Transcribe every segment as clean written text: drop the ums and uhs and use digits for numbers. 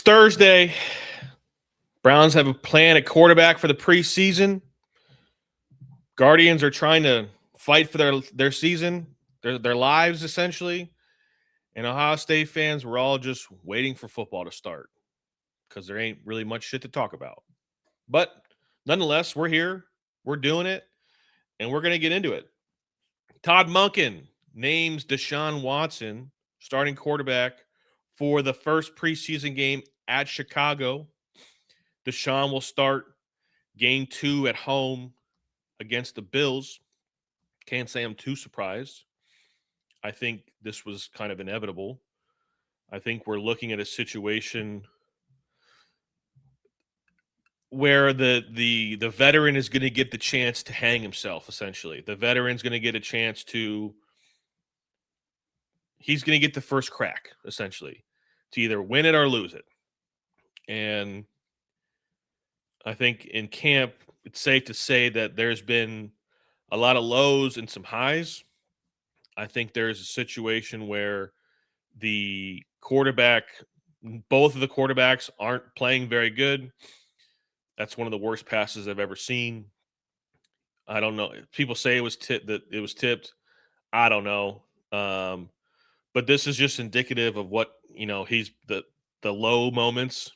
Thursday. Browns have a plan at quarterback for the preseason. Guardians are trying to fight for their season, their lives essentially. And Ohio State fans, we're all just waiting for football to start because there ain't really much shit to talk about. But nonetheless, we're here, we're doing it, and we're going to get into it. Todd Monken names Deshaun Watson starting quarterback for the first preseason game at Chicago. Deshaun will start game 2 at home against the Bills. Can't say I'm too surprised. I think this was kind of inevitable. I think we're looking at a situation where the veteran is going to get the chance to hang himself, essentially. The veteran's going to get a chance to he's going to get the first crack, essentially, to either win it or lose it. And I think in camp, it's safe to say that there's been a lot of lows and some highs. I think there's a situation where the quarterback, both of the quarterbacks aren't playing very good. That's one of the worst passes I've ever seen. I don't know. People say it was tipped. I don't know. But this is just indicative of what, he's the low moments.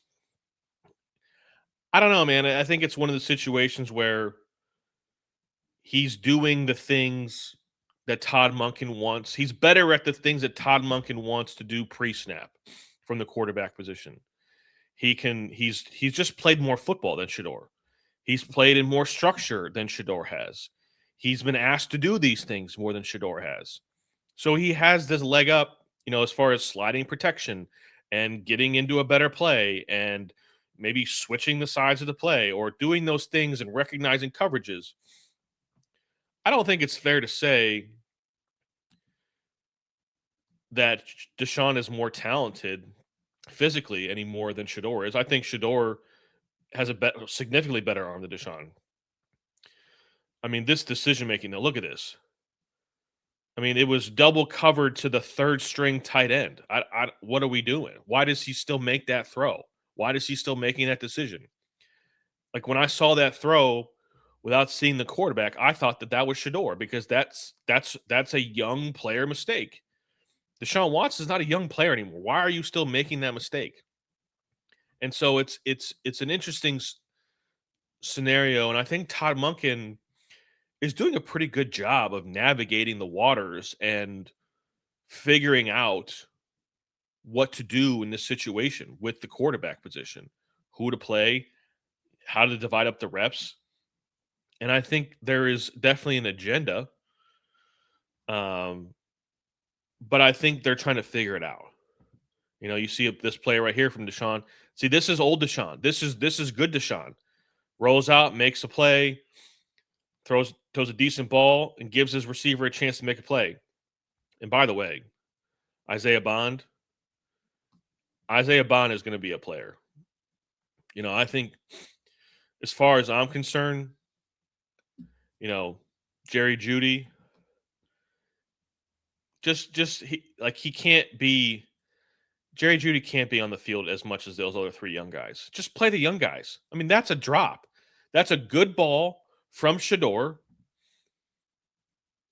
I don't know, man. I think it's one of the situations where he's doing the things that Todd Monken wants. He's better at the things that Todd Monken wants to do pre-snap from the quarterback position. He's just played more football than Shedeur. He's played in more structure than Shedeur has. He's been asked to do these things more than Shedeur has. So he has this leg up, as far as sliding protection and getting into a better play and maybe switching the sides of the play or doing those things and recognizing coverages. I don't think it's fair to say that Deshaun is more talented physically any more than Shedeur is. I think Shedeur has a significantly better arm than Deshaun. I mean, this decision making. Now, look at this. I mean, it was double covered to the third string tight end. What are we doing? Why does he still make that throw? Why is he still making that decision? Like when I saw that throw without seeing the quarterback, I thought that was Shedeur because that's a young player mistake. Deshaun Watson is not a young player anymore. Why are you still making that mistake? And so it's an interesting scenario, and I think Todd Monken is doing a pretty good job of navigating the waters and figuring out what to do in this situation with the quarterback position, who to play, how to divide up the reps. And I think there is definitely an agenda. But I think they're trying to figure it out. You see this play right here from Deshaun. See, this is old Deshaun. This is good Deshaun. Rolls out, makes a play, throws a decent ball, and gives his receiver a chance to make a play. And by the way, Isaiah Bond is going to be a player. I think as far as I'm concerned, Jerry Jeudy, he can't be. Jerry Jeudy can't be on the field as much as those other three young guys. Just play the young guys. I mean, that's a drop. That's a good ball from Shedeur,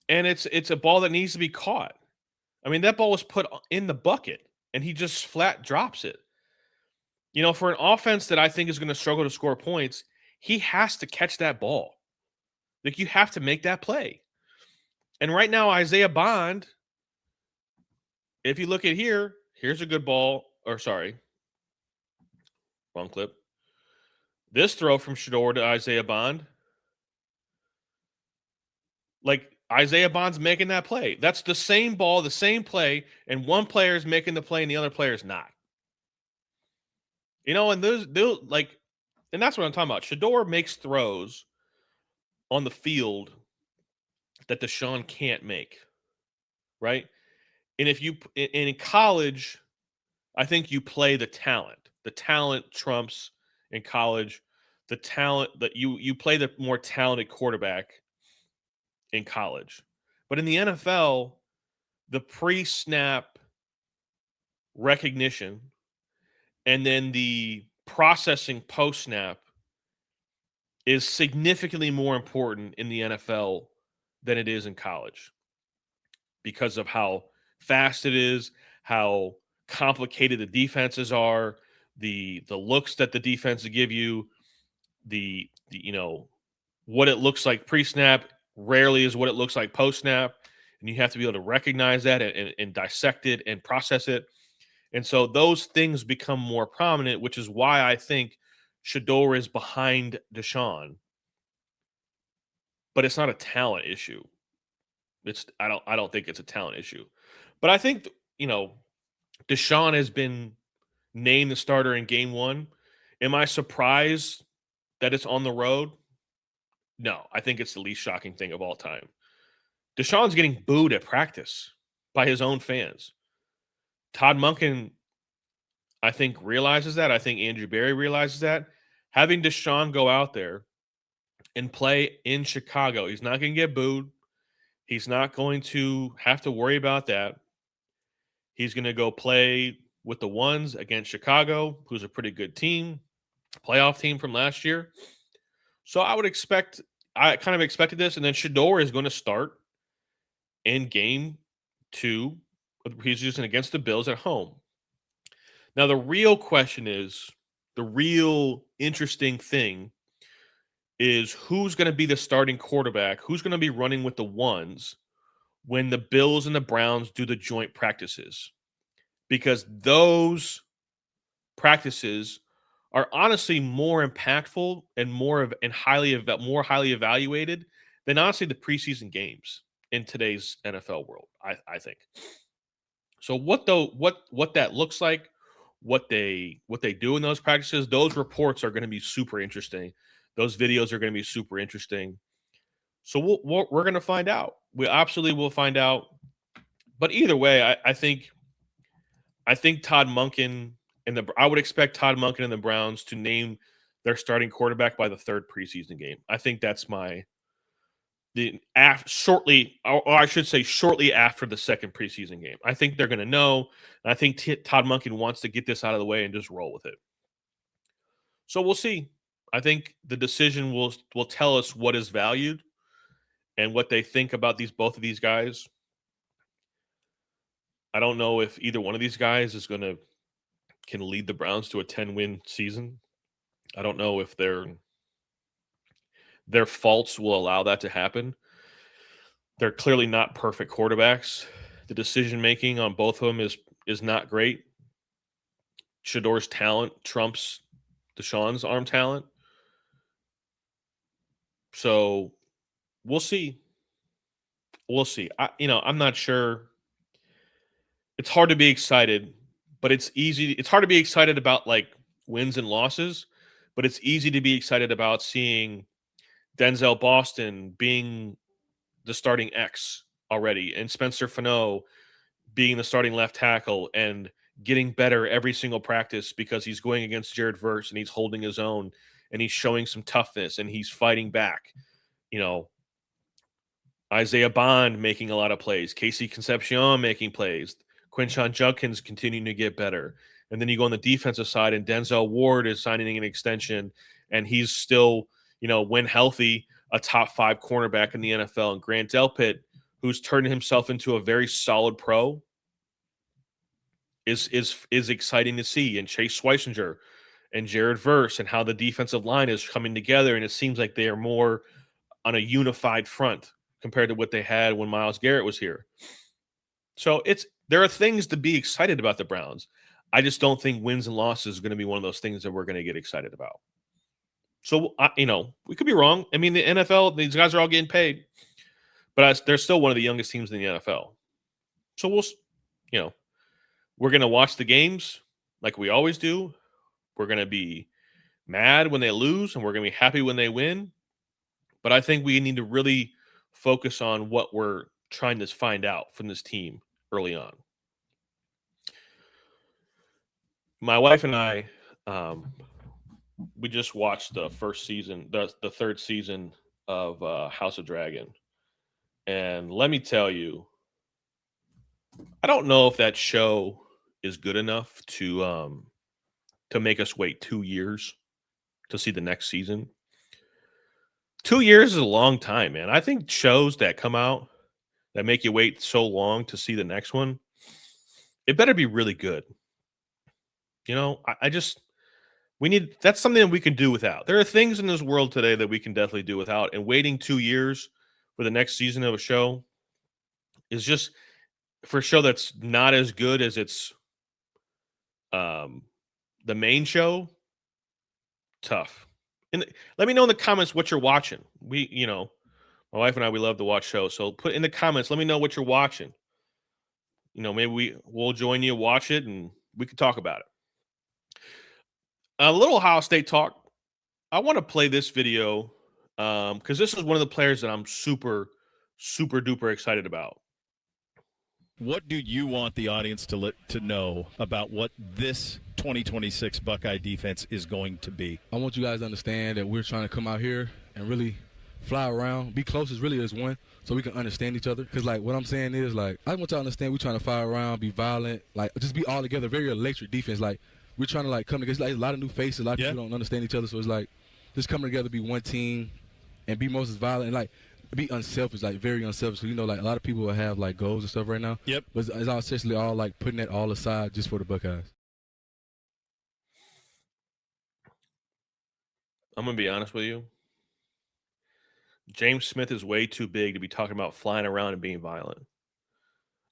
and it's a ball that needs to be caught. I mean, that ball was put in the bucket, and he just flat drops it. For an offense that I think is going to struggle to score points, he has to catch that ball. Like, you have to make that play. And right now, Isaiah Bond, if you look at here's a good ball. Or sorry, wrong clip. This throw from Shedeur to Isaiah Bond. Like, Isaiah Bond's making that play. That's the same ball, the same play, and one player is making the play and the other player is not. And those like, and that's what I'm talking about. Shedeur makes throws on the field that Deshaun can't make, right? And in college, I think you play the talent. The talent trumps in college. The talent that you play the more talented quarterback in college. But in the NFL, the pre-snap recognition and then the processing post snap is significantly more important in the NFL than it is in college because of how fast it is, how complicated the defenses are, the looks that the defenses give you, the what it looks like pre-snap rarely is what it looks like post-snap, and you have to be able to recognize that and dissect it and process it. And so those things become more prominent, which is why I think Shador is behind Deshaun, but it's not a talent issue. I don't think it's a talent issue. But I think Deshaun has been named the starter in game 1. Am I surprised that it's on the road? No, I think it's the least shocking thing of all time. Deshaun's getting booed at practice by his own fans. Todd Monken, I think, realizes that. I think Andrew Berry realizes that. Having Deshaun go out there and play in Chicago, he's not going to get booed. He's not going to have to worry about that. He's going to go play with the ones against Chicago, who's a pretty good team, playoff team from last year. So I kind of expected this. And then Shador is going to start in game 2 of the preseason against the Bills at home. Now, the real question is, the real interesting thing is who's going to be the starting quarterback, who's going to be running with the ones when the Bills and the Browns do the joint practices. Because those practices are honestly more impactful and more highly evaluated than honestly the preseason games in today's NFL world. I think. So what that looks like, what they do in those practices, those reports are going to be super interesting. Those videos are going to be super interesting. So we're going to find out. We absolutely will find out. But either way, I think Todd Monken I would expect Todd Monken and the Browns to name their starting quarterback by the 3rd preseason game. I think that's shortly, or I should say, shortly after the 2nd preseason game. I think they're going to know, and I think Todd Monken wants to get this out of the way and just roll with it. So we'll see. I think the decision will tell us what is valued and what they think about both of these guys. I don't know if either one of these guys can lead the Browns to a 10-win season. I don't know if their faults will allow that to happen. They're clearly not perfect quarterbacks. The decision making on both of them is not great. Shador's talent trumps Deshaun's arm talent. So we'll see. We'll see. I'm not sure. It's hard to be excited, but it's easy. It's hard to be excited about like wins and losses, but it's easy to be excited about seeing Denzel Boston being the starting X already, and Spencer Fano being the starting left tackle and getting better every single practice because he's going against Jared Verse and he's holding his own and he's showing some toughness and he's fighting back. You know, Isaiah Bond making a lot of plays, Casey Concepcion making plays, Quinshon Judkins continuing to get better. And then you go on the defensive side, and Denzel Ward is signing an extension, and he's still, when healthy, a top 5 cornerback in the NFL. And Grant Delpit, who's turned himself into a very solid pro, is exciting to see. And Chase Schweissinger and Jared Verse, and how the defensive line is coming together, and it seems like they are more on a unified front compared to what they had when Myles Garrett was here. So there are things to be excited about the Browns. I just don't think wins and losses is going to be one of those things that we're going to get excited about. So, we could be wrong. I mean, the NFL, these guys are all getting paid, but they're still one of the youngest teams in the NFL. So we're going to watch the games like we always do. We're going to be mad when they lose, and we're going to be happy when they win. But I think we need to really focus on what we're trying to find out from this team early on. My wife and I, we just watched the first season, the 3rd season of House of Dragon. And let me tell you, I don't know if that show is good enough to to make us wait 2 years to see the next season. 2 years is a long time, man. I think shows that come out that make you wait so long to see the next one, it better be really good. I just we need that's something that we can do without. There are things in this world today that we can definitely do without, and waiting 2 years for the next season of a show is just for a show that's not as good as its um the main show, tough. And let me know in the comments what you're watching. My wife and I, we love to watch shows. So put in the comments, let me know what you're watching. Maybe we'll join you, watch it, and we can talk about it. A little Ohio State talk. I want to play this video because this is one of the players that I'm super, super duper excited about. What do you want the audience to know about what this 2026 Buckeye defense is going to be? I want you guys to understand that we're trying to come out here and really fly around, be close as really as one, so we can understand each other. Because, what I'm saying is, I want y'all to understand we're trying to fly around, be violent, just be all together, very electric defense. We're trying to, come together. It's a lot of new faces. A lot of people don't understand each other. So it's just coming together, be one team, and be most as violent and, be unselfish, very unselfish. So, a lot of people will have, goals and stuff right now. Yep. But it's all essentially all, putting that all aside just for the Buckeyes. I'm going to be honest with you. James Smith is way too big to be talking about flying around and being violent.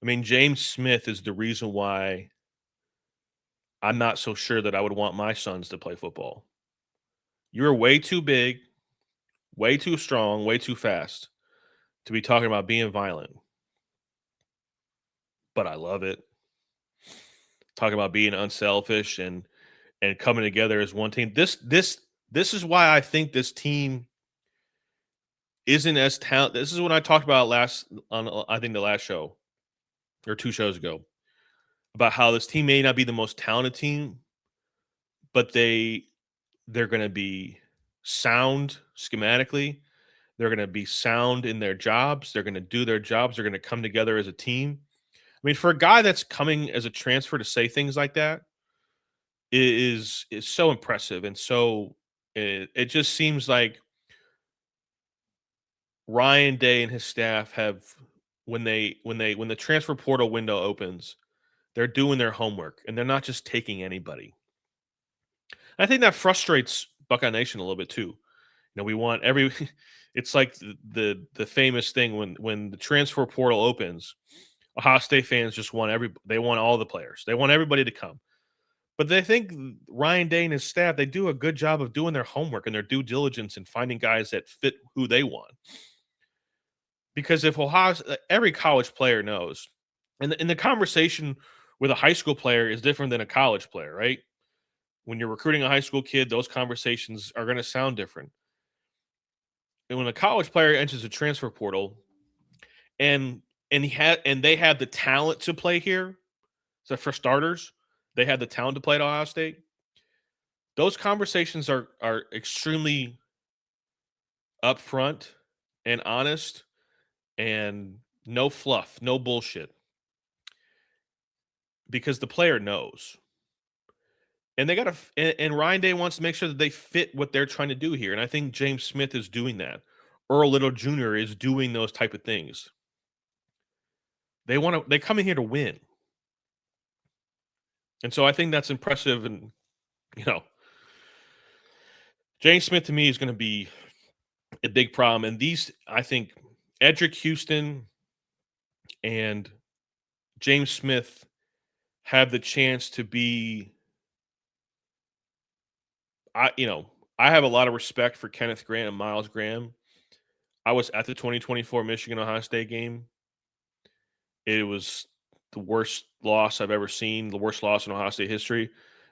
I mean, James Smith is the reason why I'm not so sure that I would want my sons to play football. You're way too big, way too strong, way too fast to be talking about being violent. But I love it. Talking about being unselfish and coming together as one team. This is why I think this team isn't as talented. This is what I talked about I think the last show or 2 shows ago about how this team may not be the most talented team, but they're going to be sound schematically. They're going to be sound in their jobs. They're going to do their jobs. They're going to come together as a team. I mean, for a guy that's coming as a transfer to say things like that is so impressive. And so it just seems like Ryan Day and his staff have when the transfer portal window opens, they're doing their homework and they're not just taking anybody. I think that frustrates Buckeye Nation a little bit too. We want it's like the famous thing when the transfer portal opens, Ohio State fans just they want all the players. They want everybody to come. But they think Ryan Day and his staff, they do a good job of doing their homework and their due diligence and finding guys that fit who they want. Because if every college player knows, and the conversation with a high school player is different than a college player, right? When you're recruiting a high school kid, those conversations are going to sound different. And when a college player enters the transfer portal, and they have the talent to play here, so for starters, they have the talent to play at Ohio State. Those conversations are extremely upfront and honest, and no fluff, no bullshit, because the player knows. And they got to, and Ryan Day wants to make sure that they fit what they're trying to do here. And I think James Smith is doing that. Earl Little Jr. is doing those type of things. They come in here to win. And so I think that's impressive. And, James Smith to me is going to be a big problem. And I think Edric Houston and James Smith have the chance to be, I have a lot of respect for Kenneth Grant and Miles Graham. I was at the 2024 Michigan Ohio State game. It was the worst loss I've ever seen, the worst loss in Ohio State history.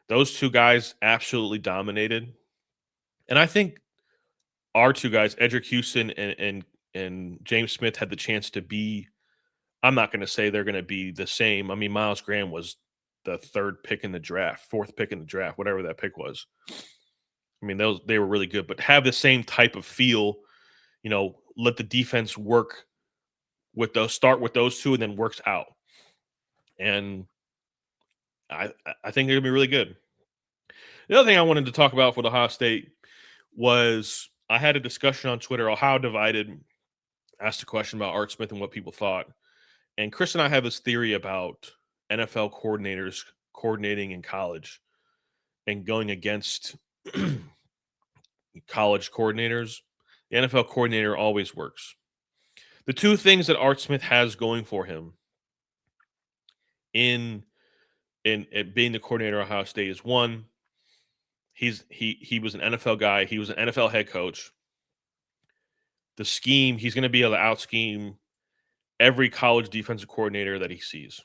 Those 2 guys absolutely dominated. And I think our 2 guys, Edric Houston and James Smith, had the chance to be, I'm not going to say they're going to be the same. I mean, Miles Graham was the 3rd pick in the draft, 4th pick in the draft, whatever that pick was. I mean, they were really good, but have the same type of feel, let the defense work start with those 2 and then works out. And I think they're going to be really good. The other thing I wanted to talk about for Ohio State was I had a discussion on Twitter, Ohio Divided asked a question about Art Smith and what people thought. And Chris and I have this theory about NFL coordinators coordinating in college and going against college coordinators. The NFL coordinator always works. The two things that Art Smith has going for him in being the coordinator of Ohio State is one, he was an NFL guy. He was an NFL head coach. The scheme, he's going to be able to out scheme every college defensive coordinator that he sees.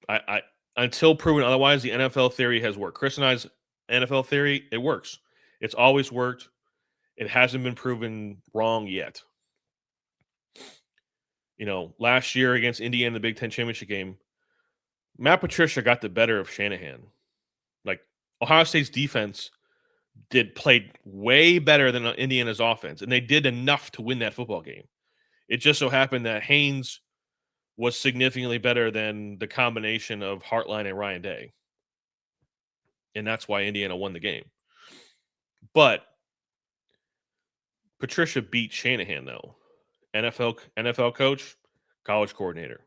I until proven otherwise, the NFL theory has worked. Chris and I's NFL theory, it works. It's always worked. It hasn't been proven wrong yet. You know, last year against Indiana in the Big Ten championship game, Matt Patricia got the better of Shanahan. Like Ohio State's defense played way better than Indiana's offense, and they did enough to win that football game. It just so happened that Haynes was significantly better than the combination of Hartline and Ryan Day. And that's why Indiana won the game. But Patricia beat Shanahan, though. NFL coach, college coordinator.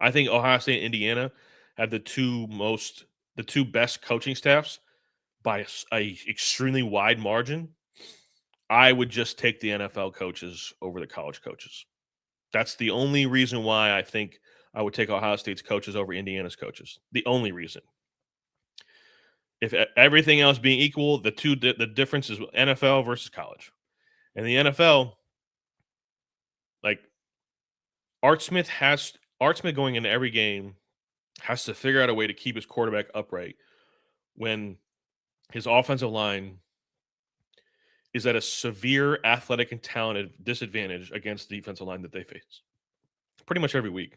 I think Ohio State and Indiana have the two best coaching staffs by a extremely wide margin. I would just take the NFL coaches over the college coaches. That's the only reason why I think I would take Ohio State's coaches over Indiana's coaches. The only reason. If everything else being equal, the difference is NFL versus college. And the NFL, like Art Smith going into every game has to figure out a way to keep his quarterback upright when his offensive line is at a severe athletic and talented disadvantage against the defensive line that they face pretty much every week.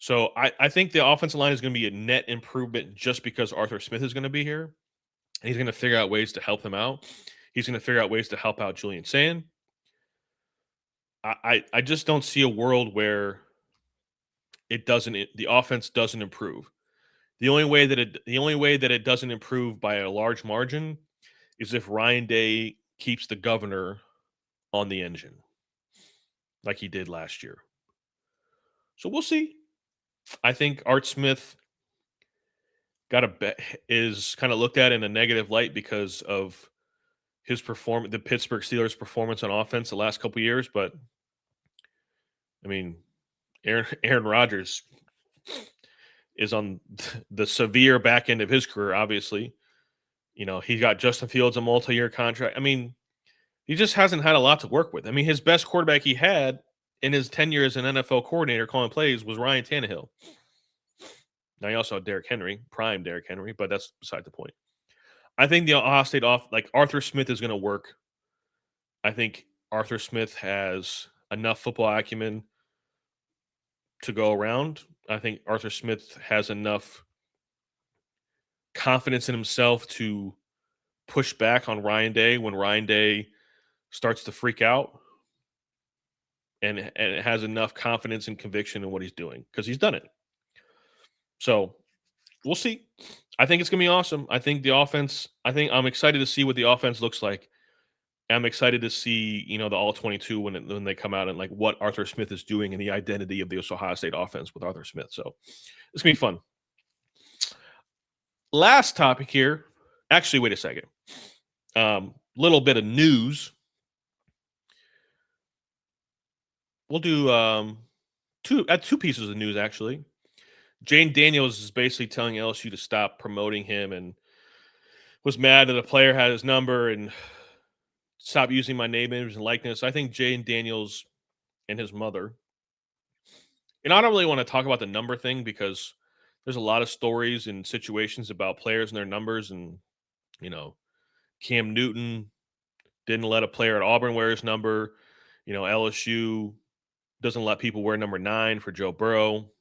So I think the offensive line is going to be a net improvement just because Arthur Smith is going to be here. And he's going to figure out ways to help him out. He's going to figure out ways to help out Julian Sand. I just don't see a world where the offense doesn't improve. The only way that it doesn't improve by a large margin is if Ryan Day keeps the governor on the engine like he did last year. So we'll see. I think Art Smith is kind of looked at in a negative light because of his performance, the Pittsburgh Steelers' performance on offense the last couple of years. But I mean, Aaron Rodgers is on the severe back end of his career. Obviously, you know, he got Justin Fields a multi-year contract. I mean, he just hasn't had a lot to work with. I mean, his best quarterback he had in his tenure as an NFL coordinator calling plays was Ryan Tannehill. Now, he also had Derrick Henry, prime Derrick Henry, but that's beside the point. I think the Ohio State Arthur Smith is going to work. I think Arthur Smith has enough football acumen to go around. I think Arthur Smith has enough confidence in himself to push back on Ryan Day when Ryan Day starts to freak out, and it has enough confidence and conviction in what he's doing because he's done it. So we'll see. I think it's going to be awesome. I think I'm excited to see what the offense looks like. I'm excited to see, you know, the all 22 when they come out and like what Arthur Smith is doing and the identity of the Ohio State offense with Arthur Smith. So it's going to be fun. Last topic here. Actually, wait a second. Little bit of news. We'll do two pieces of news, actually. Jayden Daniels is basically telling LSU to stop promoting him and was mad that a player had his number and stop using my name, image, and likeness. I think Jayden Daniels and his mother, and I don't really want to talk about the number thing because there's a lot of stories and situations about players and their numbers. And, you know, Cam Newton didn't let a player at Auburn wear his number. You know, LSU doesn't let people wear number 9 for Joe Burrow.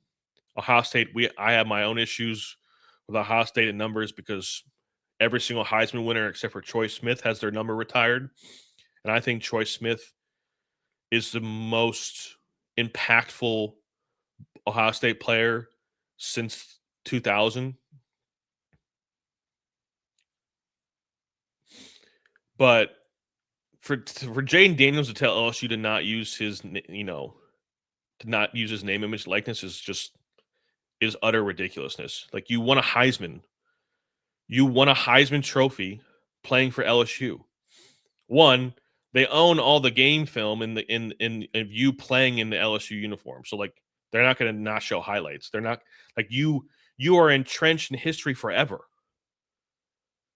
Ohio State, I have my own issues with Ohio State and numbers because every single Heisman winner except for Troy Smith has their number retired. And I think Troy Smith is the most impactful Ohio State player since 2000. But for Jayden Daniels to tell LSU to not use his, to not use his name, image, likeness is utter ridiculousness. Like, you won a Heisman. You won a Heisman Trophy playing for LSU. One, they own all the game film in you playing in the LSU uniform. So, like, they're not going to not show highlights. They're not like you are entrenched in history forever.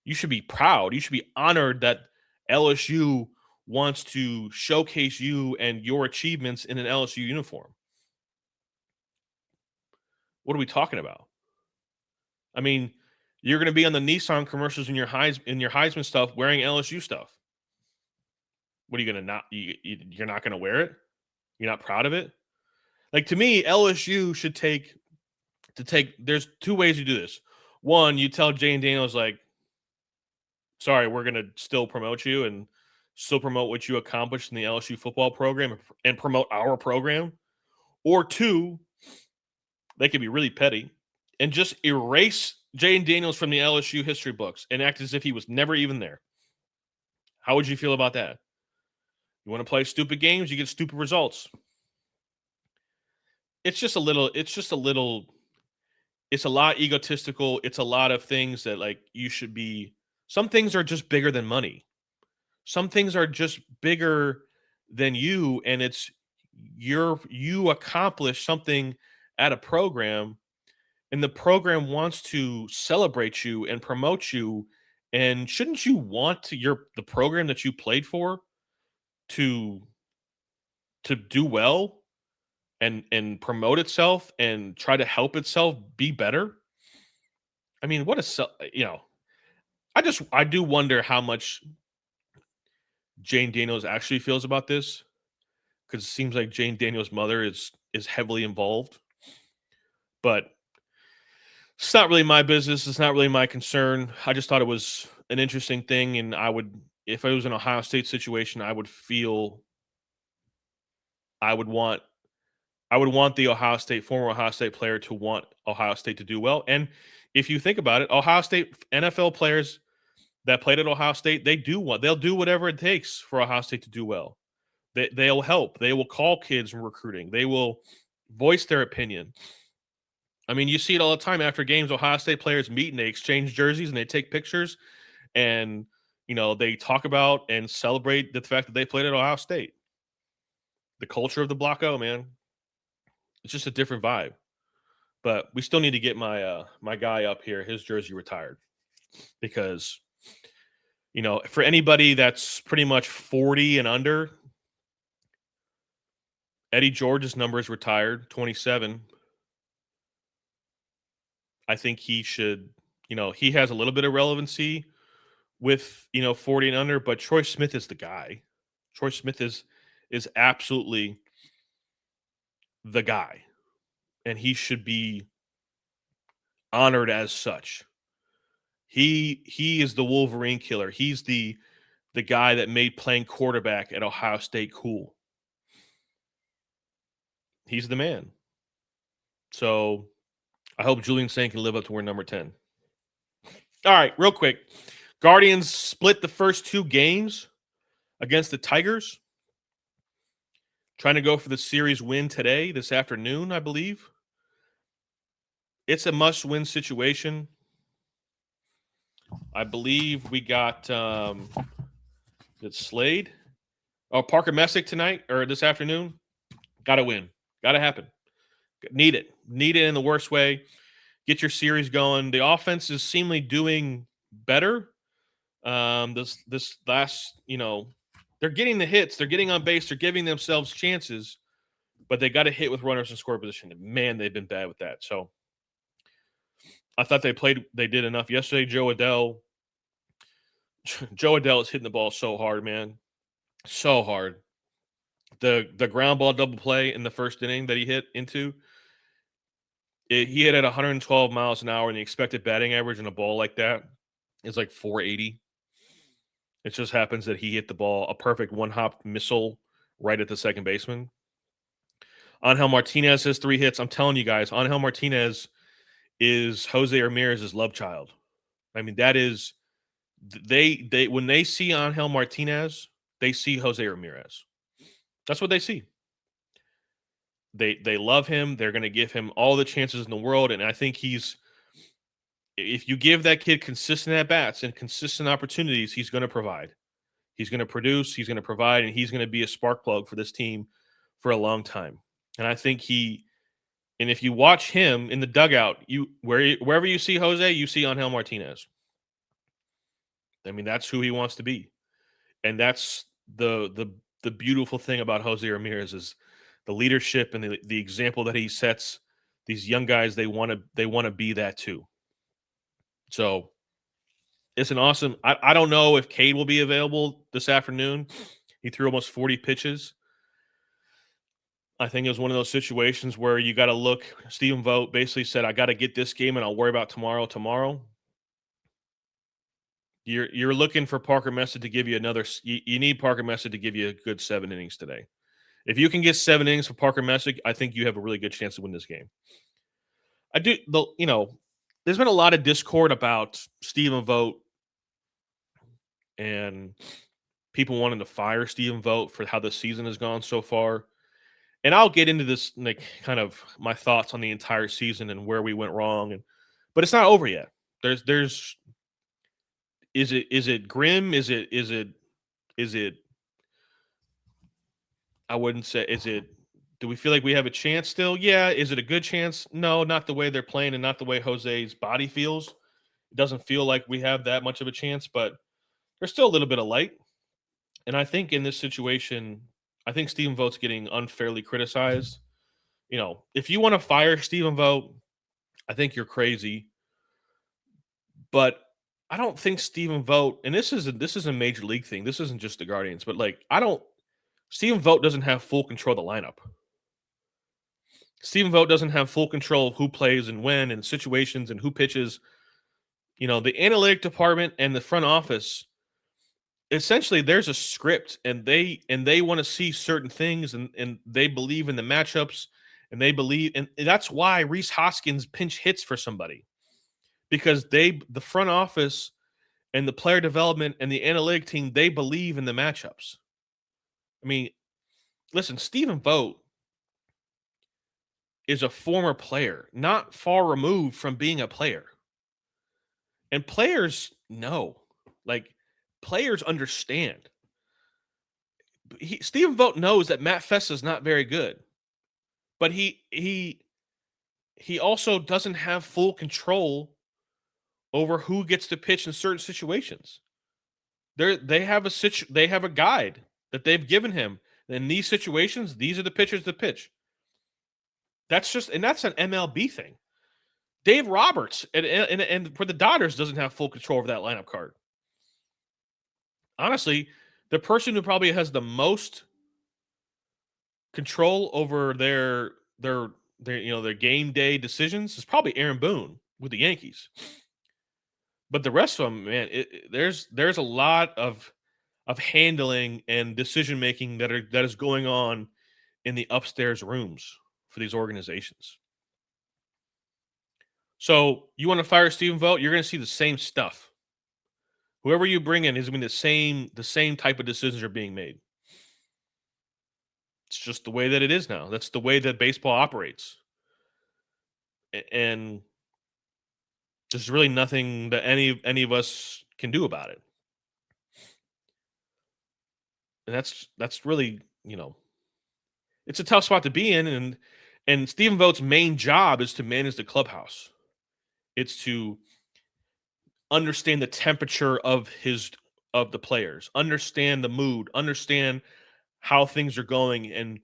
You should be proud. You should be honored that LSU wants to showcase you and your achievements in an LSU uniform. What are we talking about? I mean, you're going to be on the Nissan commercials in your Heisman stuff wearing LSU stuff. What are you going to not? You're not going to wear it? You're not proud of it? Like, to me, LSU should take. There's two ways you do this. One, you tell Jayden Daniels, like, sorry, we're going to still promote you and still promote what you accomplished in the LSU football program and promote our program. Or two, they could be really petty and just erase Jayden Daniels from the LSU history books and act as if he was never even there. How would you feel about that? You want to play stupid games, you get stupid results. It's a lot egotistical. It's a lot of things that, like, you should be. Some things are just bigger than money. Some things are just bigger than you, and it's you accomplish something at a program, and the program wants to celebrate you and promote you. And shouldn't you want the program that you played for to do well and promote itself and try to help itself be better? I mean, I do wonder how much Jayden Daniels actually feels about this, because it seems like Jayden Daniels' mother is heavily involved. But it's not really my business. It's not really my concern. I just thought it was an interesting thing, and if I was in an Ohio State situation, I would want the former Ohio State player to want Ohio State to do well. And if you think about it, Ohio State NFL players that played at Ohio State, they'll do whatever it takes for Ohio State to do well. They'll help. They will call kids in recruiting. They will voice their opinion. I mean, you see it all the time after games. Ohio State players meet and they exchange jerseys and they take pictures, and they talk about and celebrate the fact that they played at Ohio State. The culture of the Block O, man. It's just a different vibe. But we still need to get my guy up here, his jersey retired, because for anybody that's pretty much 40 and under, Eddie George's number is retired, 27. I think he should, he has a little bit of relevancy with 40 and under, but Troy Smith is the guy. Troy Smith is absolutely the guy, and he should be honored as such. He is the Wolverine killer. He's the guy that made playing quarterback at Ohio State cool. He's the man. So I hope Julian Saint can live up to wear number 10. All right, real quick. Guardians split the first two games against the Tigers. Trying to go for the series win this afternoon, I believe. It's a must-win situation. I believe we got Slade. Oh, Parker Messick tonight or this afternoon. Got to win. Got to happen. Need it. Need it in the worst way. Get your series going. The offense is seemingly doing better. This last, they're getting the hits. They're getting on base. They're giving themselves chances, but they got to hit with runners in score position. And man, they've been bad with that. So I thought they did enough yesterday. Joe Adell is hitting the ball so hard, man. So hard. The ground ball double play in the first inning that he hit into, he hit at 112 miles an hour, and the expected batting average in a ball like that is like 480. It just happens that he hit the ball, a perfect one-hop missile right at the second baseman. Angel Martinez has 3 hits. I'm telling you guys, Angel Martinez is Jose Ramirez's love child. I mean, that is they when they see Angel Martinez, they see Jose Ramirez. That's what they see. They love him. They're going to give him all the chances in the world, and I think if you give that kid consistent at bats and consistent opportunities, he's going to provide. He's going to produce. He's going to provide, and he's going to be a spark plug for this team for a long time. And I think and if you watch him in the dugout, wherever you see Jose, you see Angel Martinez. I mean, that's who he wants to be, and that's the beautiful thing about Jose Ramirez is the leadership and the example that he sets. These young guys, they want to be that too. So it's an awesome. I don't know if Cade will be available this afternoon. He threw almost 40 pitches. I think it was one of those situations where you got to look. Stephen Vogt basically said, "I got to get this game, and I'll worry about tomorrow." You're looking for Parker Messick to give you another. You need Parker Messick to give you a good 7 innings today. If you can get 7 innings for Parker Messick, I think you have a really good chance to win this game. I do. There's been a lot of discord about Stephen Vogt and people wanting to fire Stephen Vogt for how the season has gone so far. And I'll get into this, like, kind of my thoughts on the entire season and where we went wrong. But it's not over yet. Is it grim? Is it? I wouldn't say. Do we feel like we have a chance still? Yeah. Is it a good chance? No, not the way they're playing and not the way Jose's body feels. It doesn't feel like we have that much of a chance, but there's still a little bit of light. And I think in this situation, I think Stephen Vogt's getting unfairly criticized. If you want to fire Stephen Vogt, I think you're crazy. But I don't think Stephen Vogt, and this is a major league thing. This isn't just the Guardians, but Stephen Vogt doesn't have full control of the lineup. Stephen Vogt doesn't have full control of who plays and when and situations and who pitches. The analytic department and the front office, essentially there's a script and they want to see certain things and they believe in the matchups and they believe, and that's why Rhys Hoskins pinch hits for somebody. Because the front office and the player development and the analytic team, they believe in the matchups. I mean, listen, Stephen Vogt is a former player, not far removed from being a player. And players know, players understand. Stephen Vogt knows that Matt Festa is not very good, but he also doesn't have full control over who gets to pitch in certain situations. They have a guide that they've given him. In these situations, these are the pitchers to pitch. That's an MLB thing. Dave Roberts and for the Dodgers doesn't have full control over that lineup card. Honestly, the person who probably has the most control over their game day decisions is probably Aaron Boone with the Yankees. But the rest of them, man, there's a lot of handling and decision making that is going on in the upstairs rooms for these organizations. So you want to fire Stephen Vogt, you're going to see the same stuff. Whoever you bring in is going to be the same type of decisions are being made. It's just the way that it is now. That's the way that baseball operates. And there's really nothing that any of us can do about it. And that's really, it's a tough spot to be in. And Stephen Vogt's main job is to manage the clubhouse. It's to understand the temperature of the players, understand the mood, understand how things are going,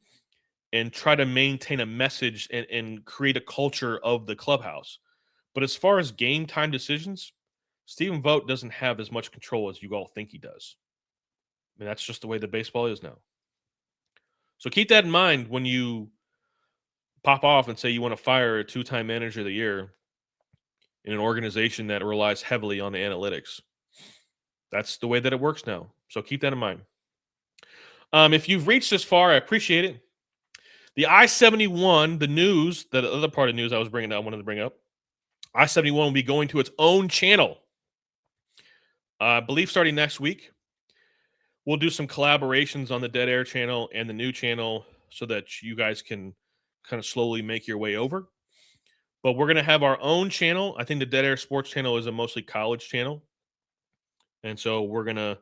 and try to maintain a message and create a culture of the clubhouse. But as far as game time decisions, Stephen Vogt doesn't have as much control as you all think he does. I mean, that's just the way that baseball is now. So keep that in mind when you pop off and say you want to fire a 2-time manager of the year in an organization that relies heavily on the analytics. That's the way that it works now. So keep that in mind. If you've reached this far, I appreciate it. The I-71, the other part of news I wanted to bring up. I71 will be going to its own channel. I believe starting next week. We'll do some collaborations on the Dead Air channel and the new channel so that you guys can kind of slowly make your way over. But we're going to have our own channel. I think the Dead Air Sports channel is a mostly college channel. And so we're going to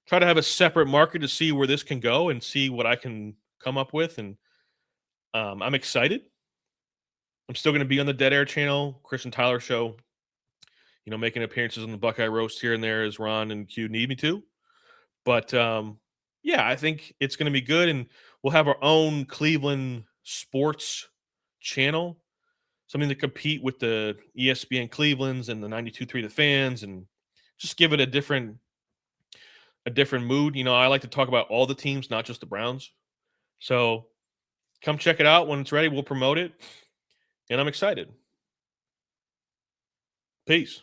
try to have a separate market to see where this can go and see what I can come up with. And I'm excited. I'm still going to be on the Dead Air channel, Chris and Tyler show, making appearances on the Buckeye Roast here and there as Ron and Q need me to. But yeah, I think it's going to be good. And we'll have our own Cleveland sports channel, something to compete with the ESPN Clevelands and the 92.3 The Fans, and just give it a different mood. I like to talk about all the teams, not just the Browns. So come check it out when it's ready. We'll promote it, and I'm excited. Peace.